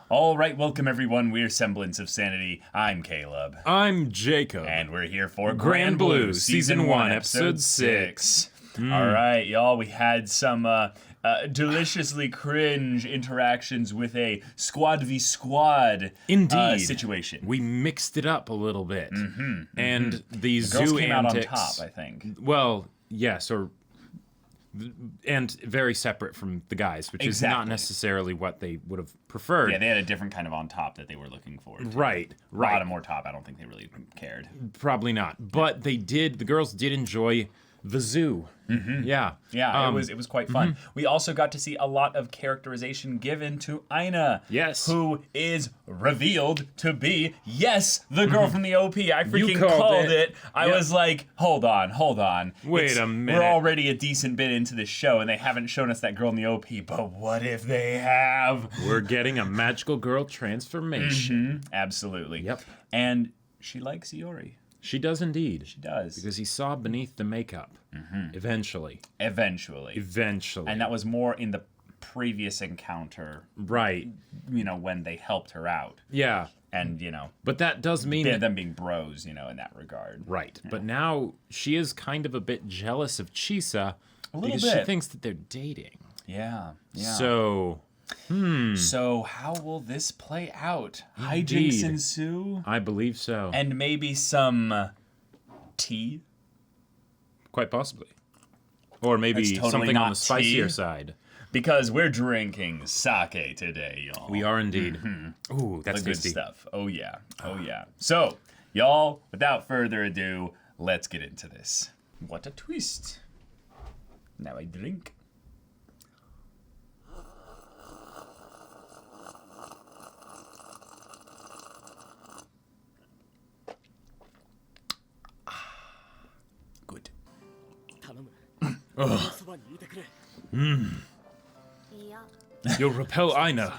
All right, welcome everyone. We're Semblance of Sanity. I'm Caleb. I'm Jacob. And we're here for Grand Blue, Season 1, Episode 6. All right, y'all, we had some deliciously cringe interactions with a squad v squad situation. We mixed it up a little bit. And the zoo Girls came out on antics, top, I think. Well, yes, and very separate from the guys, which is not necessarily what they would have preferred. Yeah, they had a different kind of on top that they were looking for. Right. Bottom or top, I don't think they really cared. Probably not. But the girls did enjoy the zoo. Yeah. Yeah, it was quite fun. We also got to see a lot of characterization given to Aina. Yes. Who is revealed to be, the girl from the OP. I freaking You called it. I was like, hold on. Wait a minute. We're already a decent bit into this show, and they haven't shown us that girl in the OP, but what if they have? We're getting a magical girl transformation. Absolutely. Yep. And she likes Iori. She does indeed. She does. Because he saw beneath the makeup. Eventually. And that was more in the previous encounter. Right. When they helped her out. Yeah. And, But that does mean them being bros, in that regard. Right. Yeah. But now she is kind of a bit jealous of Chisa. Because she thinks that they're dating. Yeah. So... So how will this play out? Hijinks ensue? I believe so. And maybe some tea? Quite possibly. Or maybe totally something on the spicier tea. side. Because we're drinking sake today, y'all. We are indeed. Ooh, that's the tasty. Good stuff. Oh yeah. So, y'all, without further ado, let's get into this. What a twist. Now I drink. You'll repel Aina.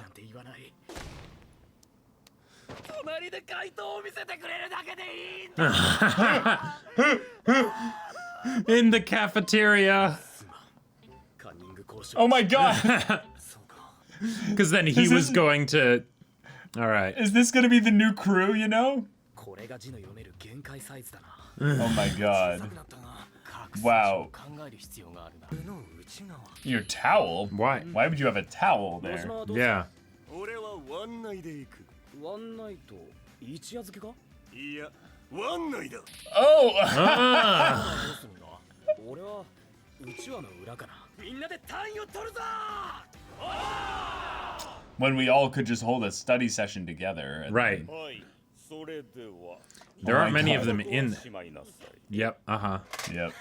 In the cafeteria. Oh my god! Because then he was going to... All right. Is this going to be the new crew, Oh my god. Wow. Your towel? Why? Why would you have a towel there? Yeah. When we all could just hold a study session together. Right. There aren't many of them in... Yep. Yep.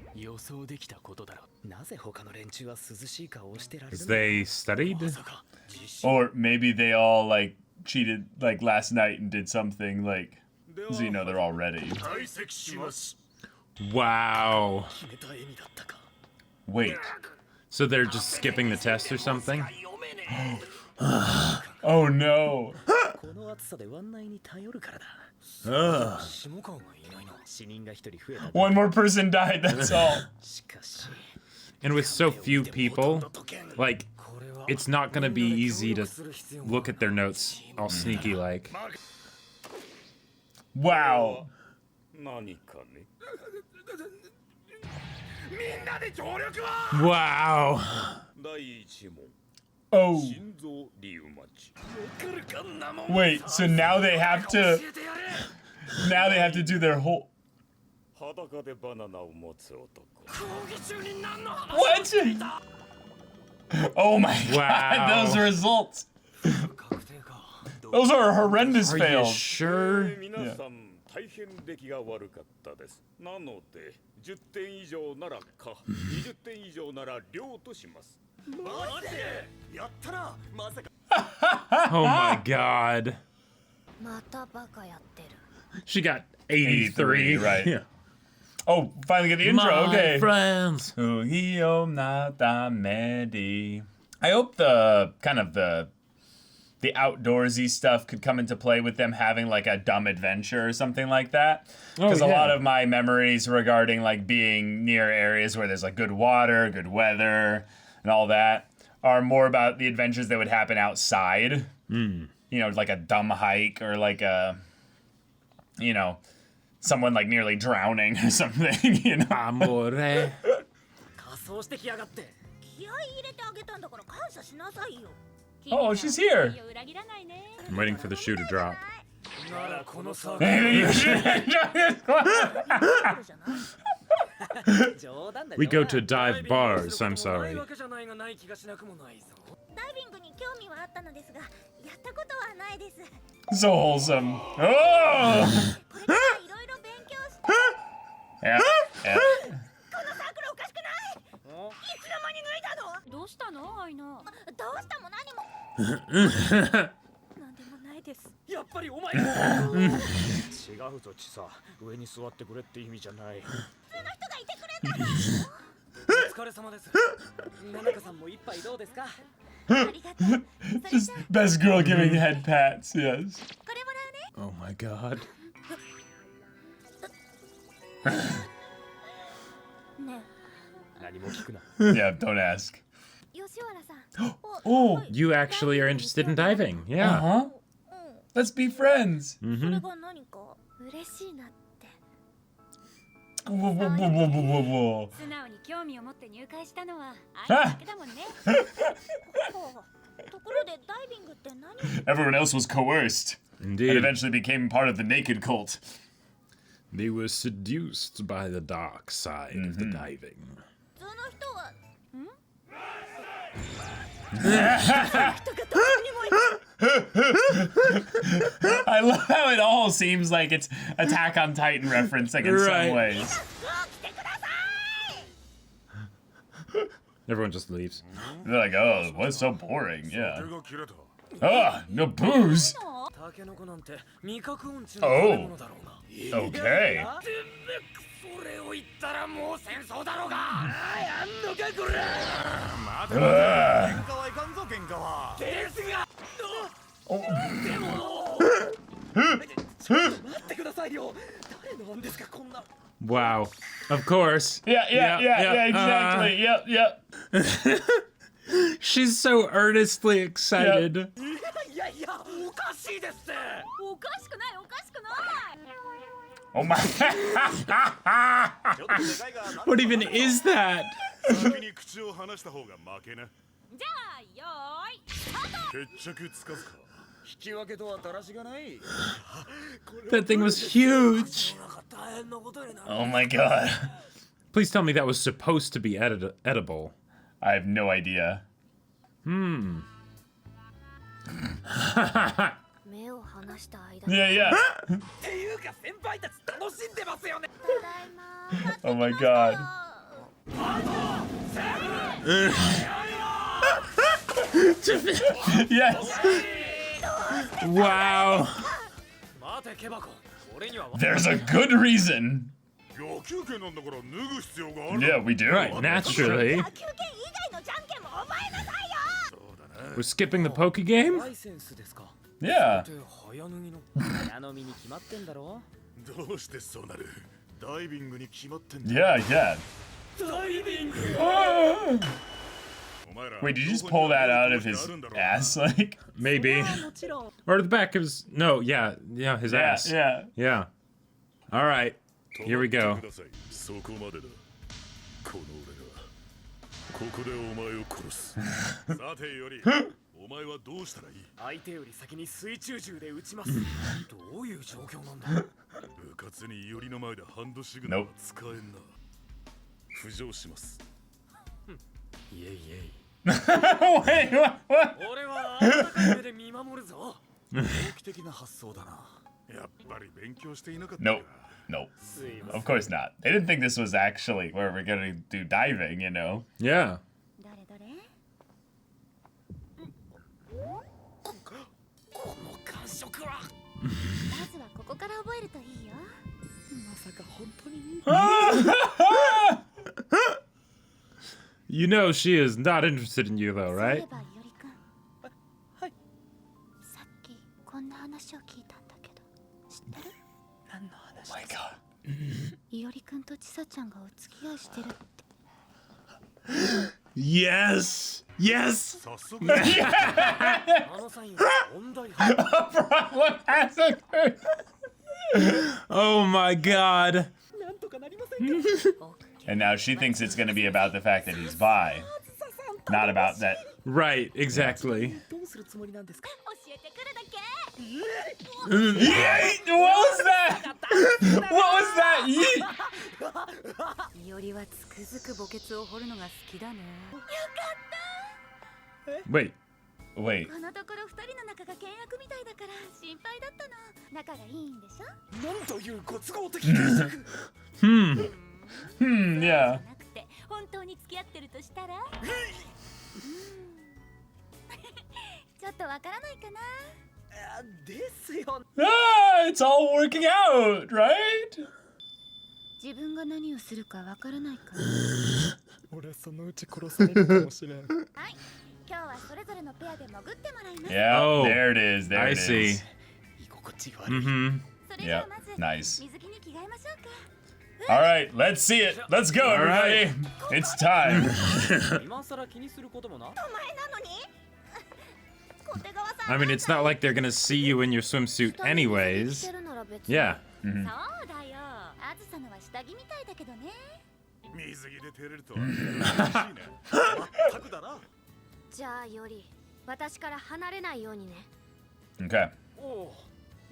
Because they studied? Or maybe they all, cheated, last night and did something, so they're all ready. Wow. Wait. So they're just skipping the test or something? Oh no. One more person died, that's all. And with so few people, it's not gonna be easy to look at their notes all sneaky like. Wow. Wow. Oh. Wait, so now they have to do their whole... What? Oh my god, those results. Those are horrendous fails. Are you sure? Yeah. Oh my god. She got 83. Right. Yeah. Oh, finally get the intro. Okay. Friends. I hope the outdoorsy stuff could come into play with them having a dumb adventure or something like that. Because a lot of my memories regarding being near areas where there's good water, good weather, and all that are more about the adventures that would happen outside. You know, like a dumb hike or like a, you know, someone like nearly drowning or something, you know. Amore. Oh, she's here. I'm waiting for the shoe to drop. We go to dive bars, I'm sorry. So wholesome. Oh! Yeah, yeah. Just best girl giving head pats, yes. Oh my god. Yeah, don't ask. Oh, you actually are interested in diving. Yeah. Uh-huh. Let's be friends. Mm-hmm. Whoa, whoa, whoa, whoa, whoa, whoa, whoa. Everyone else was coerced. Indeed. And eventually became part of the naked cult. They were seduced by the dark side of the diving. I love how it all seems like it's Attack on Titan reference, like in some ways. Everyone just leaves. They're like, oh, what's so boring? Yeah. Oh, no booze. Oh. Okay. Wow. Of course. Yeah, exactly. Yep. She's so earnestly excited. Oh my. What even is that? That thing was huge. Oh my god. Please tell me that was supposed to be edible. I have no idea. Yeah. Oh my god. Yes. Wow. There's a good reason. Yeah, we do. Right, naturally. We're skipping the poke game? Yeah. Yeah. Oh. Wait, did you just pull that out of his ass, like? Maybe. Or the back of his... No, yeah, his ass. Yeah. All right, here we go. Nope. Wait, what? Nope. Of course not. They didn't think this was actually where we're gonna do diving, you know? Yeah. You know she is not interested in you though, right? Oh my god. Yes. Yes. Problem has occurred. Oh my God. And now she thinks it's going to be about the fact that he's bi, not about that. Right. Exactly. Yeet! What was that? What was that? Yeet! Wait. Wait. このところ二人の仲が険悪みたいだから心配だったの。仲がいいんでしょ？なんというご都合的解釈。Yeah. じゃなくて本当に付き合ってるとしたら？ちょっとわからないかな。ですよ。Ah, it's all working out, right? 自分が何をするかわからないから。俺そのうち殺されるかもしれん。はい。今日はそれぞれのペアで潜ってもらいます。 Yeah, Oh, there it is. There I it see. is. 居心地悪い。 Mm-hmm. それじゃあま Yep, ず nice. 水着に着替えましょうか。 All right, let's see it. Let's go, everybody. It's time. 今更気にすることもな。お前なのに？小手川さん。 I mean, it's not like they're gonna see you in your swimsuit anyways. Yeah. そうだよ。あずさのは下着みたいだけどね。水着で照れるとは嬉しいね。全くだな。じゃあより私から離れないようにね。 Okay.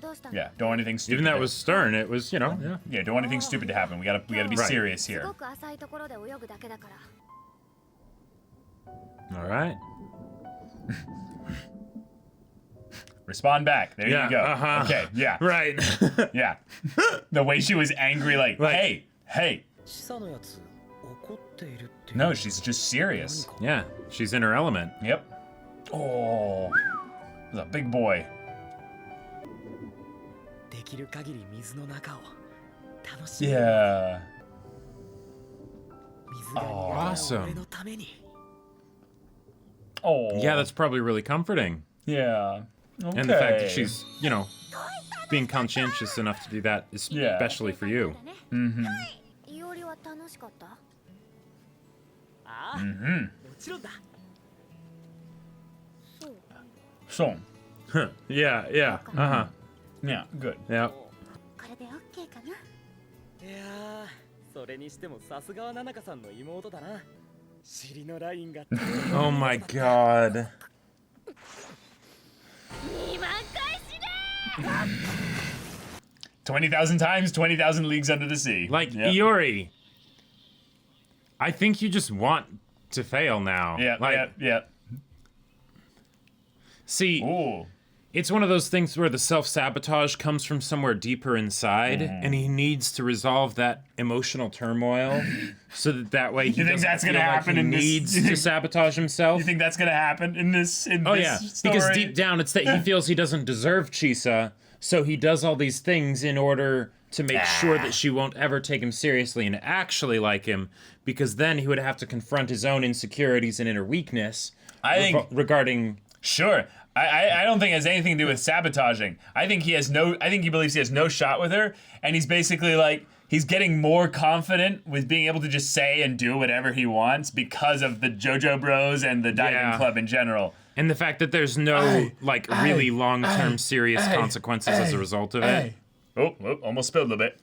どうしたの？ Yeah, don't want anything stupid. Even that was stern. It was, you know. Yeah. Yeah, don't want anything stupid to happen. We gotta be Right. serious す here. ごく浅いところで泳ぐだけだから。 All right. Respond back. There Yeah, you go. uh-huh. Okay, yeah. Right. Yeah. The way she was angry, like, Like- hey. シサのやつ怒っているっていう。 No, she's just serious. Yeah. She's in her element. Yep. Oh, that's a big boy. できる限り水の中を楽しむ。 Yeah. 水が苦手な Awesome. 俺のために。 Oh. Yeah, that's probably really comforting. Yeah. Okay. And the fact that she's, you know, being conscientious enough to do that, especially for you. いおりは楽しかった？ああ、もちろんだ。 そう。 So, Yeah, yeah. Uh-huh. yeah, good. Yeah. これでオッケーかな？いやー、それにしてもさすがはナナカさんの妹だな。尻のラインが。 Oh my God. 2万回しね。 20,000 times, 20,000 leagues under the sea. Like, Yep. Iori, I think you just want to fail now. Yeah, Like, yeah. see, Ooh. it's one of those things where the self-sabotage comes from somewhere deeper inside, and he needs to resolve that emotional turmoil so that way he You think doesn't that's feel gonna like happen he in this- needs to sabotage himself. You think that's gonna happen in this Oh yeah, story? because deep down it's that he feels he doesn't deserve Chisa, so he does all these things in order to make sure that she won't ever take him seriously and actually like him, because then he would have to confront his own insecurities and inner weakness I think regarding. sure. I don't think it has anything to do with sabotaging. I think he believes he has no shot with her, and he's basically like he's getting more confident with being able to just say and do whatever he wants because of the JoJo Bros and the diving Yeah. club in general. And the fact that there's no really long-term serious consequences as a result of it. Oh, almost spilled a bit.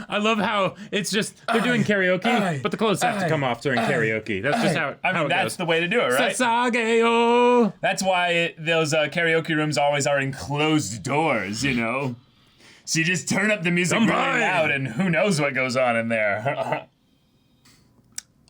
I love how it's just they're doing karaoke, but the clothes have to come off during karaoke. That's just how, I mean, it that's goes. the way to do it, right? Sasage-o! That's why those karaoke rooms always are in closed doors, you know? So you just turn up the music really loud and who knows what goes on in there.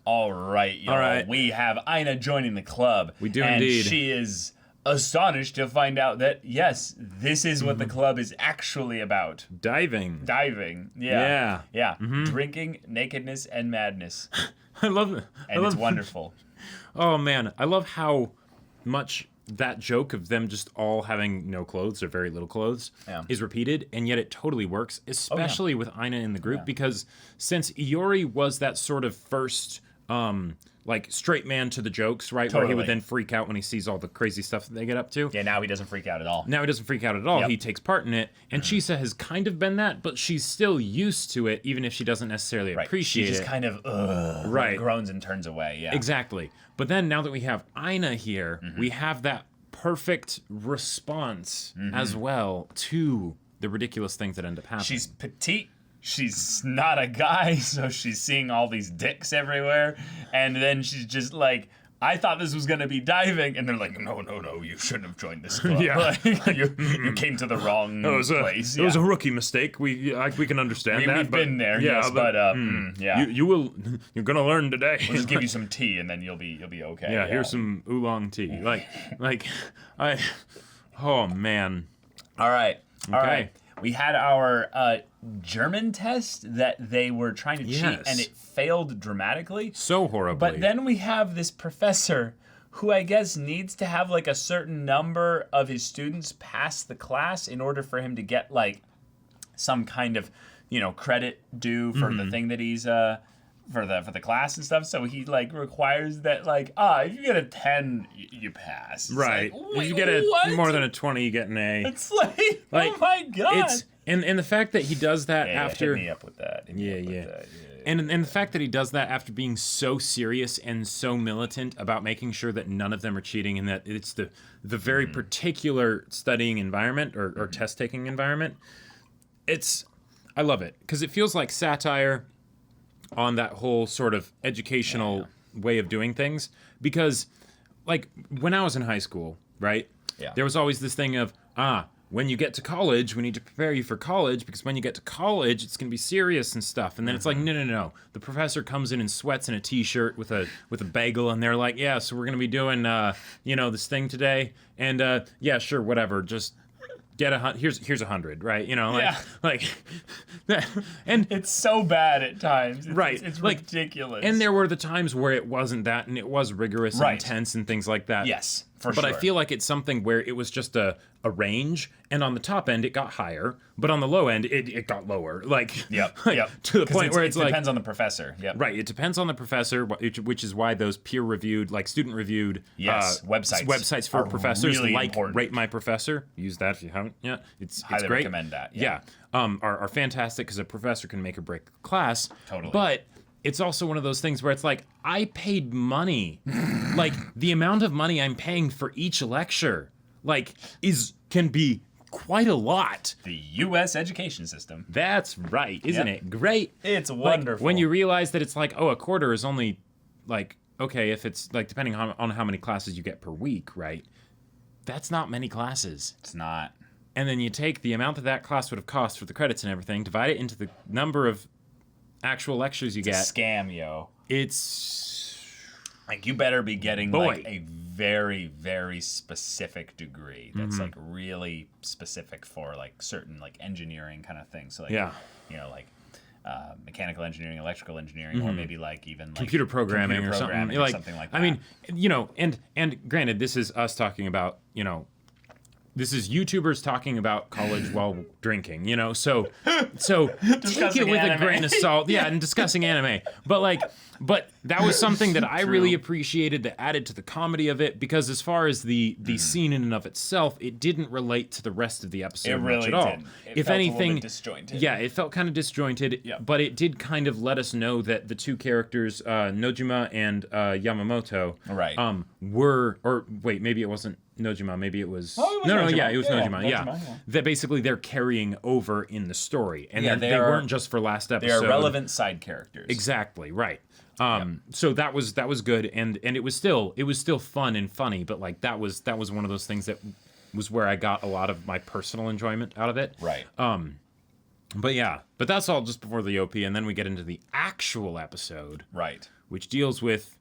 All right, y'all. All right. We have Aina joining the club. We do and indeed. She is astonished to find out that, yes, this is what the club is actually about. Diving. Diving. Yeah. Yeah. Drinking, nakedness, and madness. I love it. And it's wonderful. Oh man, I love how much that joke of them just all having no clothes or very little clothes is repeated, and yet it totally works, especially with Aina in the group, because since Iori was that sort of first like straight man to the jokes, right? Where he would Totally. then freak out when he sees all the crazy stuff that they get up to. Yeah, now he doesn't freak out at all. Now he doesn't freak out at all. Yep. He takes part in it. And Chisa has kind of been that, but she's still used to it, even if she doesn't necessarily Right. appreciate She just it. kind of Right. groans and turns away. Yeah. Exactly. But then now that we have Aina here, Mm-hmm. we have that perfect response as well to the ridiculous things that end up happening. She's petite. She's not a guy, so she's seeing all these dicks everywhere. And then she's just like, I thought this was going to be diving. And they're like, no, you shouldn't have joined this club. Yeah. Like, you came to the wrong place. It was a rookie mistake. We can understand that. We've but, been there, yeah, yes, but yeah. you're gonna learn today. We'll just give you some tea, and then you'll be okay. Yeah, here's some oolong tea. Oh man. All right. All Okay. right. We had our German test that they were trying to cheat, Yes. and it failed dramatically. So horribly. But then we have this professor who I guess needs to have like a certain number of his students pass the class in order for him to get like some kind of, credit due for the thing that he's for the class and stuff. So he like requires that like, if you get a 10, you pass. It's right. like, If you wait, get what? more than a 20, you get an A. It's like oh my god. It's and the fact that he does that Yeah, after hit me up with that. Hit me Yeah, up with yeah. that. And the fact that he does that after being so serious and so militant about making sure that none of them are cheating and that it's the very particular studying environment or test taking environment. I love it because it feels like satire on that whole sort of educational way of doing things. Because like when I was in high school, right? Yeah. There was always this thing of, when you get to college, we need to prepare you for college because when you get to college, it's going to be serious and stuff. And then it's like, no. The professor comes in sweats and a t-shirt with a bagel, and they're like, yeah, so we're going to be doing, this thing today. And yeah, sure, whatever. Just get here's 100, right? And It's so bad at times. Right. It's Like, ridiculous. and there were the times where it wasn't that, and it was rigorous and Right. intense and things like that. Yes, for But sure. I feel like it's something where it was just a range, and on the top end it got higher, but on the low end it got lower. Like, Yep. to the 'Cause point where it's it like, depends on the professor. Yep. right, it depends on the professor, which is why those peer-reviewed, like student-reviewed websites for are professors, really like important. Rate My Professor. Use that if you haven't yet. It's Highly great. recommend that, Yeah. yeah. Are fantastic because a professor can make or break the class. Totally. But it's also one of those things where it's like, I paid money. Like, the amount of money I'm paying for each lecture, like, can be quite a lot. The U.S. education system. That's right, isn't Yep. it? Great. It's Like, wonderful. when you realize that it's like, a quarter is only, like, okay, if it's, like, depending on how many classes you get per week, right? That's not many classes. It's not. And then you take the amount that class would have cost for the credits and everything, divide it into the number of actual lectures you get. Scam, yo. It's Like, you better be getting Boy. like a very, very specific degree that's like really specific for like certain like engineering kind of things. So like, Yeah. like mechanical engineering, electrical engineering, or maybe like even like computer programming computer or something programming like, something like that. I mean, and granted, this is us talking about, this is YouTubers talking about college while drinking, so take it Discussing with a anime. grain of salt. Yeah, and discussing anime. But that was something that I really appreciated that added to the comedy of it, because as far as the scene in and of itself, it didn't relate to the rest of the episode It much really at all. didn't. It If felt a little anything, bit disjointed. Yeah, it felt kind of disjointed, Yeah. but it did kind of let us know that the two characters, Nojima and Yamamoto, Right. maybe it wasn't Nojima, maybe it was... Oh, it was no, Nojima. yeah, it was Yeah, Nojima, yeah. Nojima, yeah. That basically they're carrying over in the story, and Yeah, they they are- weren't just for last They episode. are relevant side characters. Exactly, right. So that was good, and it was still fun and funny, but like that was one of those things that was where I got a lot of my personal enjoyment out of it. Right. But that's all just before the OP, and then we get into the actual episode, Right. which deals with,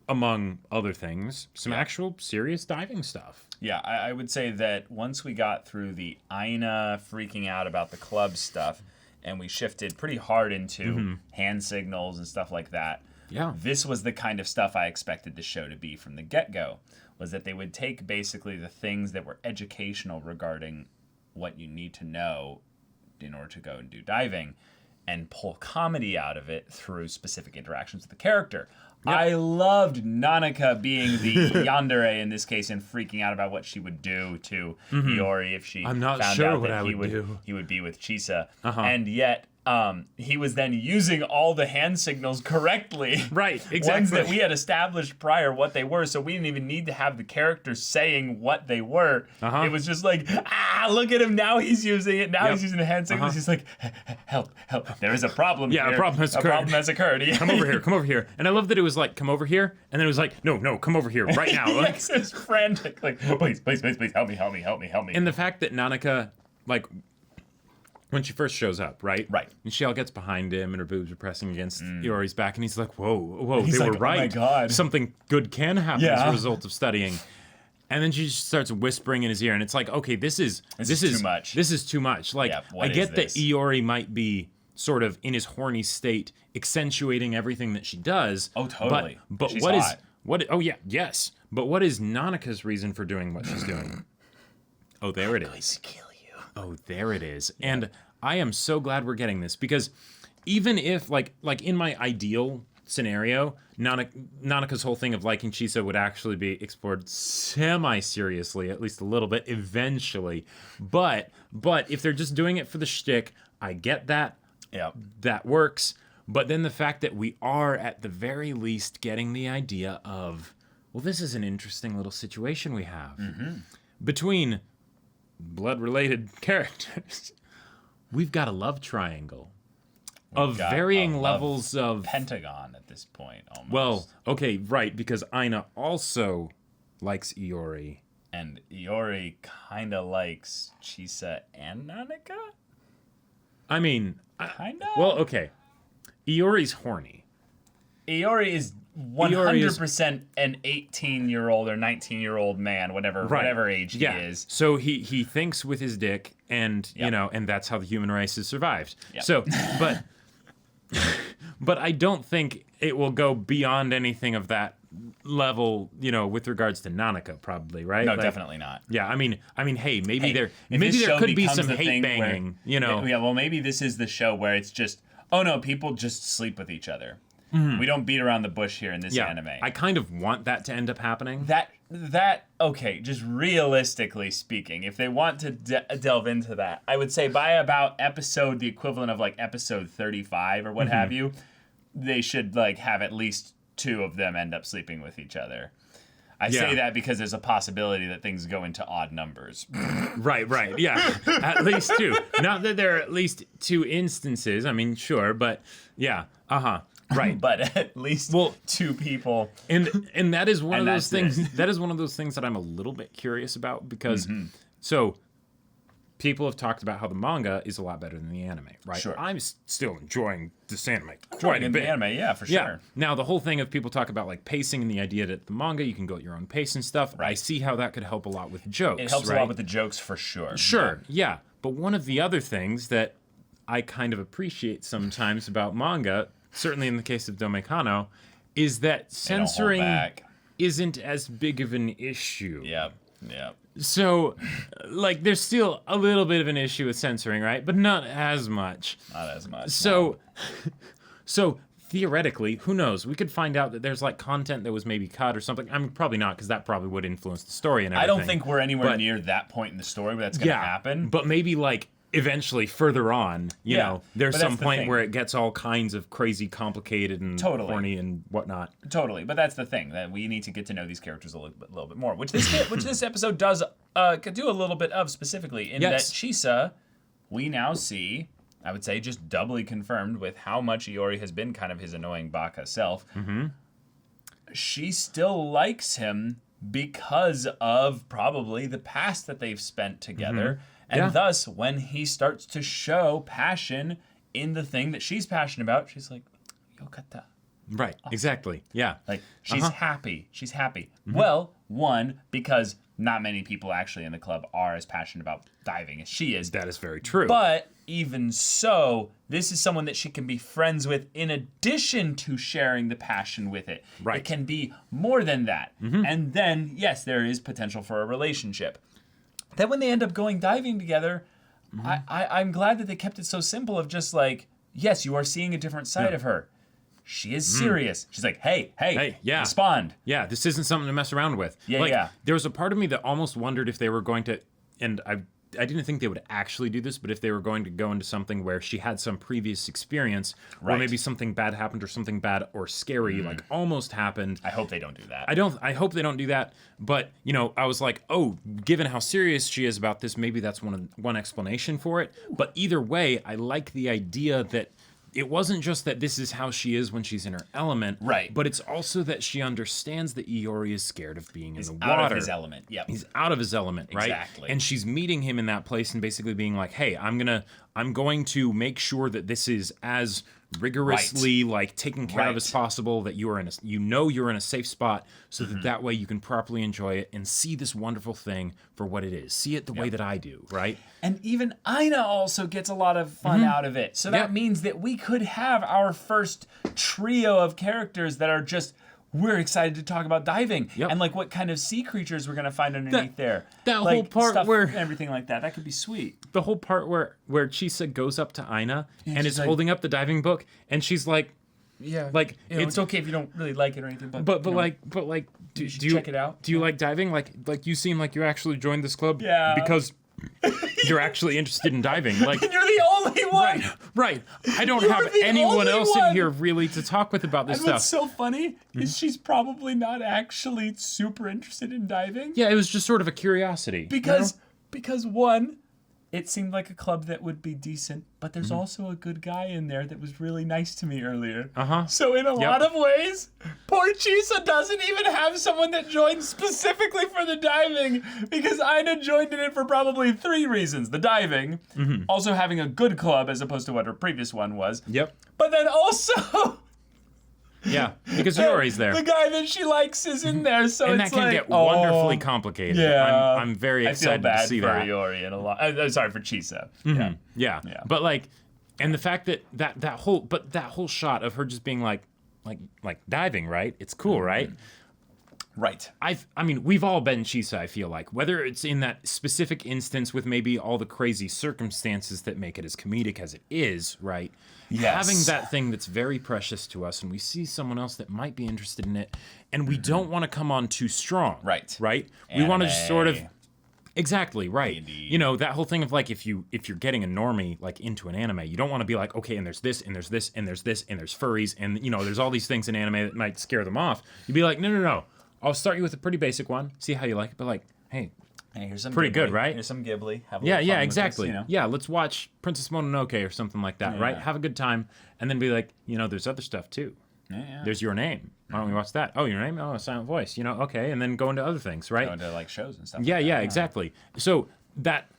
among other things, some actual serious diving stuff. Yeah, I would say that once we got through the Aina freaking out about the club stuff, and we shifted pretty hard into hand signals and stuff like that, Yeah. this was the kind of stuff I expected the show to be from the get-go, was that they would take basically the things that were educational regarding what you need to know in order to go and do diving, and pull comedy out of it through specific interactions with the character. Yep. I loved Nanaka being the yandere in this case and freaking out about what she would do to Iori if she found out that he would be with Chisa. And yet he was then using all the hand signals correctly. Right, exactly. Ones that we had established prior what they were, so we didn't even need to have the characters saying what they were. It was just like, look at him, now he's using it, now he's using the hand signals. He's like, help, there is a problem here. A problem has occurred. Come over here. And I love that it was like, come over here, and then it was like, no, come over here right now. Yes, it's frantic, like, please, help me. And the fact that Nanaka, like, when she first shows up, right? Right. And she all gets behind him and her boobs are pressing against Iori's back, and he's like, whoa, he's they like, were right. Oh my God. Something good can happen as a result of studying. And then she just starts whispering in his ear, and it's like, okay, this is too much. This is too much. Like, I get that Iori might be sort of in his horny state, accentuating everything that she does. Oh, totally. But she's what hot. yes. But what is Nanaka's reason for doing what she's doing? Oh, there it is. Oh, there it is. Yeah. And I am so glad we're getting this, because even if, like in my ideal scenario, Nanaka's whole thing of liking Chisa would actually be explored semi-seriously, at least a little bit, eventually. But if they're just doing it for the shtick, I get that. Yeah. That works. But then the fact that we are, at the very least, getting the idea of, well, this is an interesting little situation we have. Between blood-related characters, we've got a love triangle of varying levels of Pentagon at this point, almost. Well, okay, right, because Aina also likes Iori, and Iori kind of likes Chisa and Nanaka. I mean, kind of. Well, okay, Iori's horny. Iori is 100% an 18-year-old or 19-year-old man, whatever age he is. So he thinks with his dick, and and that's how the human race has survived. Yep. So, but I don't think it will go beyond anything of that level, with regards to Nanaka, probably, right? No, definitely not. Yeah, I mean, hey, maybe there could be some hate banging, Yeah, well, maybe this is the show where it's just, oh no, people just sleep with each other. We don't beat around the bush here in this anime. I kind of want that to end up happening. That okay, just realistically speaking, if they want to delve into that, I would say by about the equivalent of like episode 35 or what have you, they should like have at least 2 of them end up sleeping with each other. I say that because there's a possibility that things go into odd numbers. Right, yeah. At least 2. Not that there are at least 2 instances. I mean, sure, but yeah, right. But at least 2 people. And that is one of those things. That is one of those things that I'm a little bit curious about, because so people have talked about how the manga is a lot better than the anime, right? Sure. I'm still enjoying this anime quite a bit. The anime, yeah, for sure. Now, the whole thing of people talk about like pacing and the idea that the manga, you can go at your own pace and stuff. Right. I see how that could help a lot with jokes. It helps a lot with the jokes for sure. Sure, yeah. But one of the other things that I kind of appreciate sometimes about manga, certainly in the case of Domekano, is that censoring isn't as big of an issue. Yep. So, like, there's still a little bit of an issue with censoring, right? But not as much. Not as much. So, so theoretically, who knows? We could find out that there's like content that was maybe cut or something. I mean, probably not, because that probably would influence the story and everything. I don't think we're anywhere near that point in the story where that's going to happen. But maybe like eventually further on, you know, there's some point where it gets all kinds of crazy, complicated, and horny and whatnot. Totally, but that's the thing, that we need to get to know these characters a little bit more, which this episode does do a little bit of, specifically in that Chisa, we now see, I would say, just doubly confirmed with how much Iori has been kind of his annoying baka self. She still likes him because of probably the past that they've spent together. And thus, when he starts to show passion in the thing that she's passionate about, she's like, yokata. Right, exactly. Yeah. Like, she's happy. She's happy. Well, one, because not many people actually in the club are as passionate about diving as she is. That is very true. But even so, this is someone that she can be friends with in addition to sharing the passion with it. Right. It can be more than that. And then, yes, there is potential for a relationship. Then when they end up going diving together, I'm glad that they kept it so simple of just like, yes, you are seeing a different side of her. She is serious. She's like, hey, yeah. respond. Yeah, this isn't something to mess around with. Yeah, like, yeah. There was a part of me that almost wondered if they were going to, and I didn't think they would actually do this, but if they were going to go into something where she had some previous experience, or maybe something bad happened, or something bad or scary, like almost happened. I hope they don't do that. I hope they don't do that. But I was like, oh, given how serious she is about this, maybe that's one explanation for it. But either way, I like the idea that it wasn't just that this is how she is when she's in her element, right? But it's also that she understands that Iori is scared of being in the water. Out of his element. Yep. He's out of his element, right? Exactly. And she's meeting him in that place and basically being like, "Hey, I'm going to make sure that this is as rigorously like taken care of as possible, that you are you're in a safe spot, so that way you can properly enjoy it and see this wonderful thing for what it is. See it the way that I do, right?" And even Aina also gets a lot of fun out of it. So that means that we could have our first trio of characters that are just, we're excited to talk about diving and like what kind of sea creatures we're gonna find underneath there. That like, whole part stuff, where everything like that could be sweet. The whole part where Chisa goes up to Aina and is like, holding up the diving book, and she's like, like it's okay if you don't really like it or anything, but do you check it out. Do you like diving? Like you seem like you actually joined this club because you're actually interested in diving. Like, and you're the only one. Right. I don't have anyone else in here really to talk with about this And stuff. what's so funny is she's probably not actually super interested in diving. Yeah, it was just sort of a curiosity. Because one, it seemed like a club that would be decent, but there's also a good guy in there that was really nice to me earlier. So in a lot of ways, poor Chisa doesn't even have someone that joined specifically for the diving, because Aina joined in it for probably 3 reasons. The diving, also having a good club as opposed to what her previous one was. Yep. But then also... Yeah, because Iori's there. The guy that she likes is in there, so and it's that can like, get wonderfully complicated. Yeah, I'm very I feel excited bad to see for that. Iori and a lot. Sorry for Chisa. Yeah. But like, and the fact that whole shot of her just being like diving, right? It's cool, right? Right. I mean, we've all been Chisa, I feel like. Whether it's in that specific instance with maybe all the crazy circumstances that make it as comedic as it is, right? Yes. Having that thing that's very precious to us, and we see someone else that might be interested in it, and we don't want to come on too strong. Right. Right? We want to just sort of... Anime. Exactly, right. Indeed. You know, that whole thing of like, if you're getting a normie like into an anime, you don't want to be like, okay, and there's this, and there's this, and there's this, and there's furries, and there's all these things in anime that might scare them off. You'd be like, no. I'll start you with a pretty basic one, see how you like it, but like, hey, here's some pretty Ghibli. good, right? Here's some Ghibli. Have a yeah, little fun with exactly. this, Yeah, let's watch Princess Mononoke or something like that, right? Have a good time, and then be like, there's other stuff too. Yeah. There's Your Name. Why don't we watch that? Oh, Your Name? Oh, Silent Voice. Okay, and then go into other things, right? Go into like shows and stuff. Yeah, like that. exactly. So that...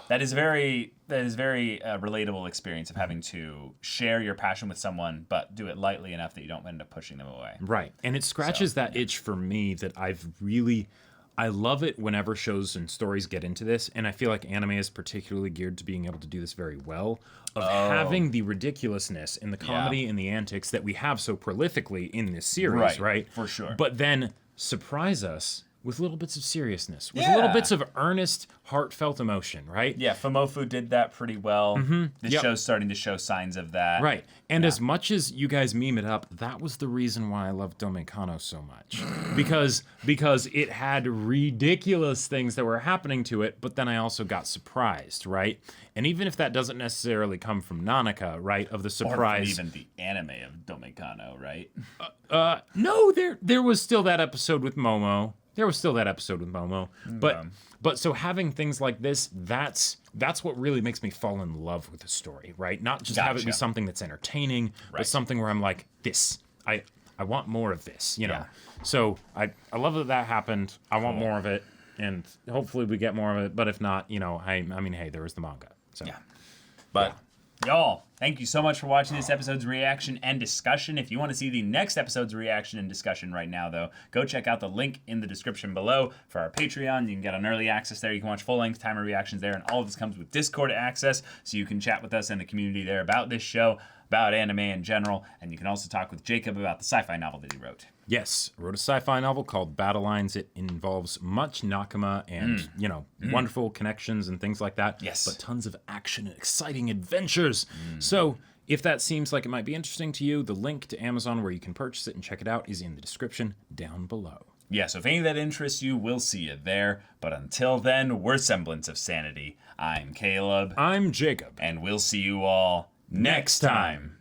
That is very relatable experience of having to share your passion with someone, but do it lightly enough that you don't end up pushing them away. Right. And it scratches that itch for me that I love it whenever shows and stories get into this, and I feel like anime is particularly geared to being able to do this very well, of having the ridiculousness and the comedy and the antics that we have so prolifically in this series, right? For sure. But then surprise us with little bits of seriousness, with little bits of earnest, heartfelt emotion, right? Yeah, Famofu did that pretty well. The show's starting to show signs of that. Right. And as much as you guys meme it up, that was the reason why I love Domekano so much. because it had ridiculous things that were happening to it, but then I also got surprised, right? And even if that doesn't necessarily come from Nanaka, right, of the surprise... Or from even the anime of Domekano, right? No, there was still that episode with Momo. But so having things like this, that's what really makes me fall in love with the story, right? Not just have it be something that's entertaining, but something where I'm like, this, I want more of this, Yeah. So I love that happened. I want more of it, and hopefully we get more of it. But if not, I mean, hey, there was the manga. So Yeah. But y'all, thank you so much for watching this episode's reaction and discussion. If you want to see the next episode's reaction and discussion right now, though, go check out the link in the description below for our Patreon. You can get on early access there. You can watch full-length timer reactions there, and all of this comes with Discord access, so you can chat with us and the community there about this show. about anime in general, and you can also talk with Jacob about the sci-fi novel that he wrote. Yes, I wrote a sci-fi novel called Battle Lines. It involves much Nakama and, wonderful connections and things like that. Yes. But tons of action and exciting adventures. So if that seems like it might be interesting to you, the link to Amazon where you can purchase it and check it out is in the description down below. Yeah, so if any of that interests you, we'll see you there. But until then, we're Semblance of Sanity. I'm Caleb. I'm Jacob. And we'll see you all next time.